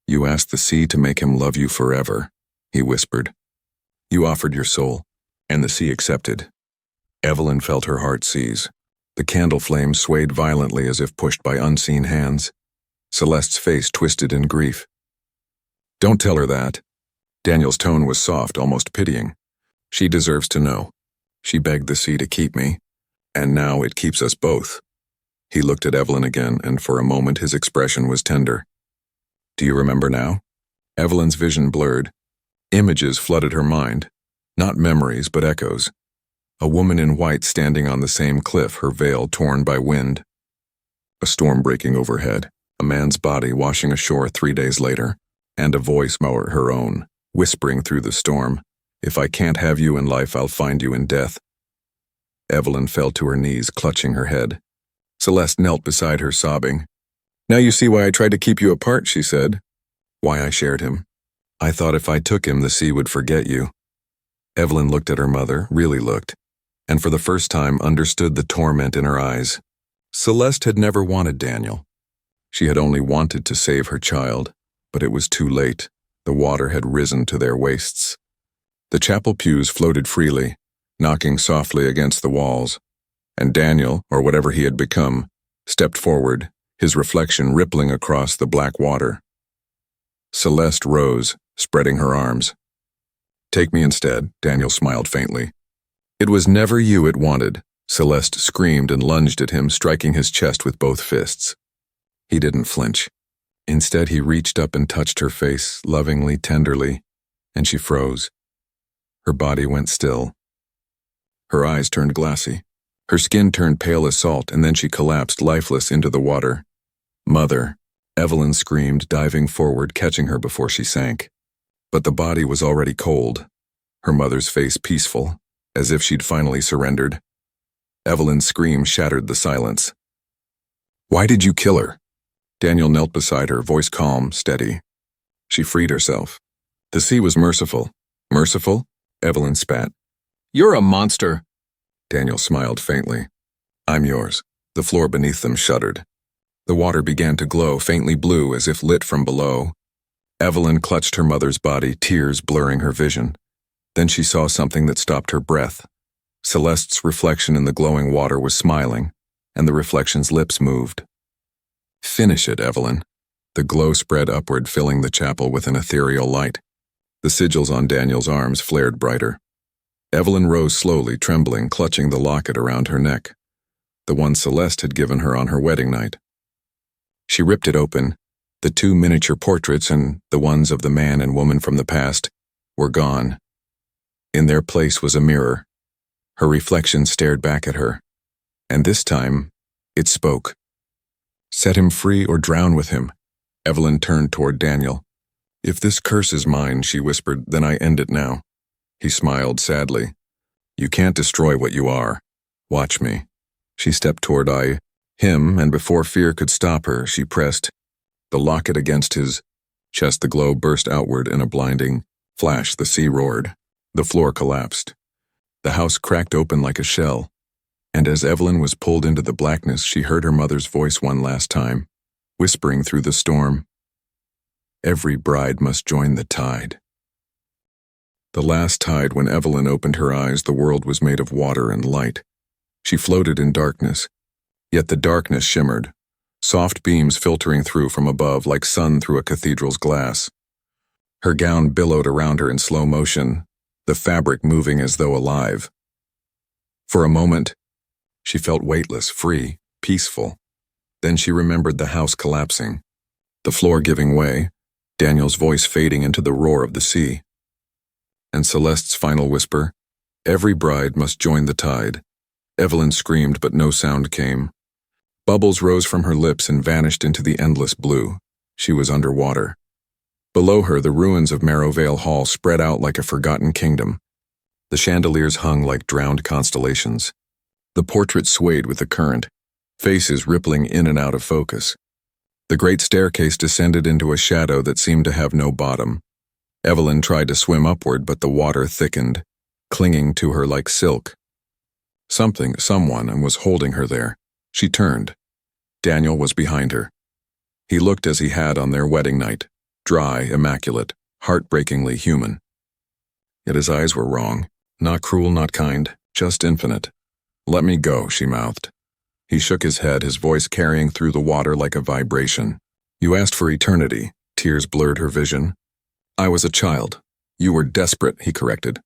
[SPEAKER 1] "You asked the sea to make him love you forever," he whispered. "You offered your soul, and the sea accepted." Evelyn felt her heart seize. The candle flame swayed violently as if pushed by unseen hands. Celeste's face twisted in grief. "Don't tell her that." Daniel's tone was soft, almost pitying. "She deserves to know. She begged the sea to keep me, and now it keeps us both." He looked at Evelyn again, and for a moment his expression was tender. "Do you remember now?" Evelyn's vision blurred. Images flooded her mind. Not memories, but echoes. A woman in white standing on the same cliff, her veil torn by wind. A storm breaking overhead. A man's body washing ashore 3 days later. and a voice more her own, whispering through the storm, "If I can't have you in life, I'll find you in death." Evelyn fell to her knees, clutching her head. Celeste knelt beside her, sobbing. "Now you see why I tried to keep you apart," she said. "Why I shared him. I thought if I took him, the sea would forget you." Evelyn looked at her mother, really looked, and for the first time understood the torment in her eyes. Celeste had never wanted Daniel. She had only wanted to save her child, but it was too late. The water had risen to their waists. The chapel pews floated freely, knocking softly against the walls, and Daniel, or whatever he had become, stepped forward, his reflection rippling across the black water. Celeste rose, spreading her arms. "Take me instead," Daniel smiled faintly. "It was never you it wanted," Celeste screamed and lunged at him, striking his chest with both fists. He didn't flinch. Instead, he reached up and touched her face, lovingly, tenderly, and she froze. Her body went still. Her eyes turned glassy. Her skin turned pale as salt, and then she collapsed lifeless into the water. "Mother," Evelyn screamed, diving forward, catching her before she sank. But the body was already cold, her mother's face peaceful, as if she'd finally surrendered. Evelyn's scream shattered the silence. "Why did you kill her?" Daniel knelt beside her, voice calm, steady. She freed herself. "The sea was merciful." "Merciful?" Evelyn spat. "You're a monster." Daniel smiled faintly. "I'm yours." The floor beneath them shuddered. The water began to glow, faintly blue, as if lit from below. Evelyn clutched her mother's body, tears blurring her vision. Then she saw something that stopped her breath. Celeste's reflection in the glowing water was smiling, and the reflection's lips moved. "Finish it, Evelyn." The glow spread upward, filling the chapel with an ethereal light. The sigils on Daniel's arms flared brighter. Evelyn rose slowly, trembling, clutching the locket around her neck, the one Celeste had given her on her wedding night. She ripped it open. The two miniature portraits, and the ones of the man and woman from the past, were gone. In their place was a mirror. Her reflection stared back at her, and this time, it spoke. "Set him free or drown with him." Evelyn turned toward Daniel. "If this curse is mine," she whispered, "then I end it now." He smiled sadly. "You can't destroy what you are. Watch me." She stepped toward him, and before fear could stop her, she pressed the locket against his chest. The glow burst outward in a blinding flash. The sea roared. The floor collapsed. The house cracked open like a shell, and as Evelyn was pulled into the blackness, she heard her mother's voice one last time, whispering through the storm, "Every bride must join the tide." The last tide, when Evelyn opened her eyes, the world was made of water and light. She floated in darkness, yet the darkness shimmered, soft beams filtering through from above like sun through a cathedral's glass. Her gown billowed around her in slow motion, the fabric moving as though alive. For a moment, she felt weightless, free, peaceful. Then she remembered the house collapsing, the floor giving way, Daniel's voice fading into the roar of the sea. And Celeste's final whisper, "Every bride must join the tide." Evelyn screamed, but no sound came. Bubbles rose from her lips and vanished into the endless blue. She was underwater. Below her, the ruins of Marrowvale Hall spread out like a forgotten kingdom. The chandeliers hung like drowned constellations. The portraits swayed with the current, faces rippling in and out of focus. The great staircase descended into a shadow that seemed to have no bottom. Evelyn tried to swim upward, but the water thickened, clinging to her like silk. Someone was holding her there. She turned. Daniel was behind her. He looked as he had on their wedding night, dry, immaculate, heartbreakingly human. Yet his eyes were wrong, not cruel, not kind, just infinite. "Let me go," she mouthed. He shook his head, his voice carrying through the water like a vibration. "You asked for eternity." Tears blurred her vision. "I was a child. You were desperate," he corrected.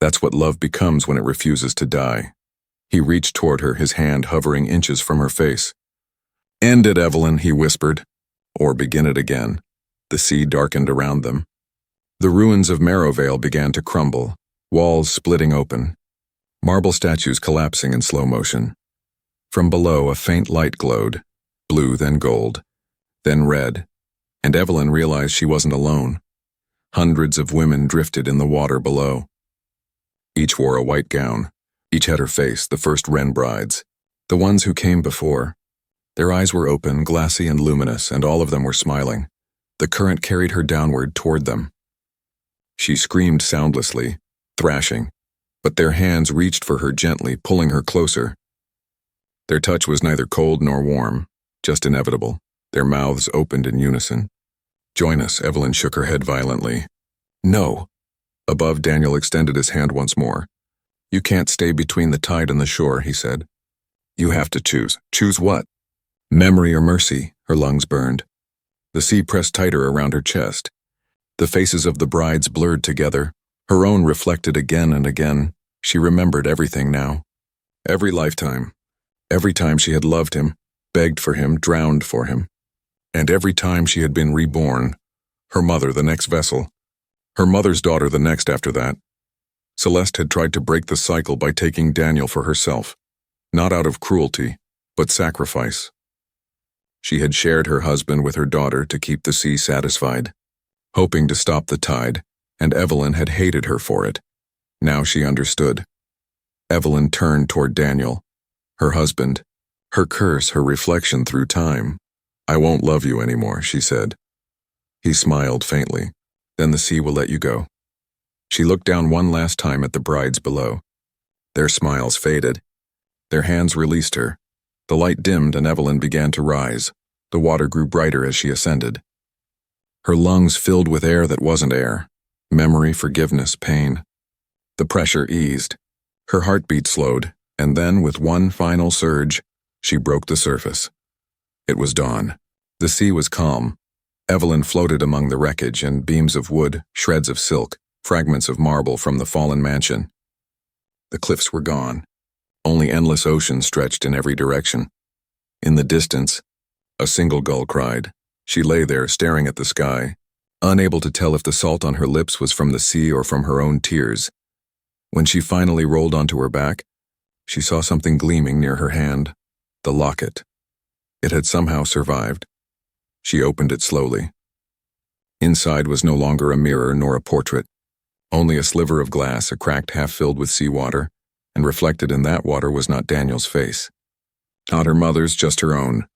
[SPEAKER 1] "That's what love becomes when it refuses to die." He reached toward her, his hand hovering inches from her face. "End it, Evelyn," he whispered. "Or begin it again." The sea darkened around them. The ruins of Marrowvale began to crumble, walls splitting open, marble statues collapsing in slow motion. From below, a faint light glowed, blue, then gold, then red, And Evelyn realized she wasn't alone. Hundreds of women drifted in the water below. Each wore a white gown. Each had her face, the first Wren brides. The ones who came before. Their eyes were open, glassy and luminous, and all of them were smiling. The current carried her downward toward them. She screamed soundlessly, thrashing, but their hands reached for her gently, pulling her closer. Their touch was neither cold nor warm, just inevitable. Their mouths opened in unison. "Join us," Evelyn shook her head violently. "No." Above, Daniel extended his hand once more. "You can't stay between the tide and the shore," he said. "You have to choose." "Choose what?" "Memory or mercy," her lungs burned. The sea pressed tighter around her chest. The faces of the brides blurred together, her own reflected again and again. She remembered everything now. Every lifetime. Every time she had loved him, begged for him, drowned for him. And every time she had been reborn. Her mother, the next vessel. Her mother's daughter, the next after that. Celeste had tried to break the cycle by taking Daniel for herself. Not out of cruelty, but sacrifice. She had shared her husband with her daughter to keep the sea satisfied, hoping to stop the tide, and Evelyn had hated her for it. Now she understood. Evelyn turned toward Daniel, her husband, her curse, her reflection through time. "I won't love you anymore," she said. He smiled faintly. "Then the sea will let you go." She looked down one last time at the brides below. Their smiles faded. Their hands released her. The light dimmed and Evelyn began to rise. The water grew brighter as she ascended. Her lungs filled with air that wasn't air. Memory, forgiveness, pain. The pressure eased. Her heartbeat slowed, and then, with one final surge, she broke the surface. It was dawn. The sea was calm. Evelyn floated among the wreckage and beams of wood, shreds of silk, fragments of marble from the fallen mansion. The cliffs were gone. Only endless ocean stretched in every direction. In the distance, a single gull cried. She lay there staring at the sky, unable to tell if the salt on her lips was from the sea or from her own tears. When she finally rolled onto her back, she saw something gleaming near her hand, the locket. It had somehow survived. She opened it slowly. Inside was no longer a mirror nor a portrait, only a sliver of glass, a cracked half filled with seawater, and reflected in that water was not Daniel's face. Not her mother's, just her own.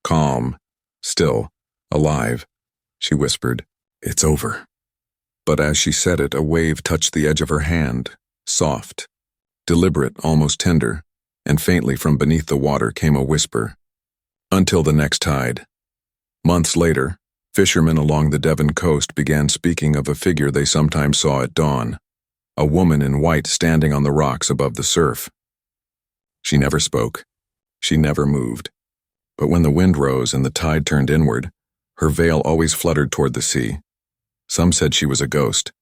[SPEAKER 1] Calm, still, alive. She whispered, "It's over." But as she said it, a wave touched the edge of her hand, soft, deliberate, almost tender, and faintly from beneath the water came a whisper. "Until the next tide." Months later, fishermen along the Devon coast began speaking of a figure they sometimes saw at dawn, a woman in white standing on the rocks above the surf. She never spoke. She never moved. But when the wind rose and the tide turned inward, her veil always fluttered toward the sea. Some said she was a ghost.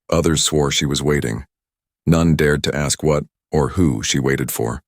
[SPEAKER 1] Others swore she was waiting. None dared to ask what or who she waited for.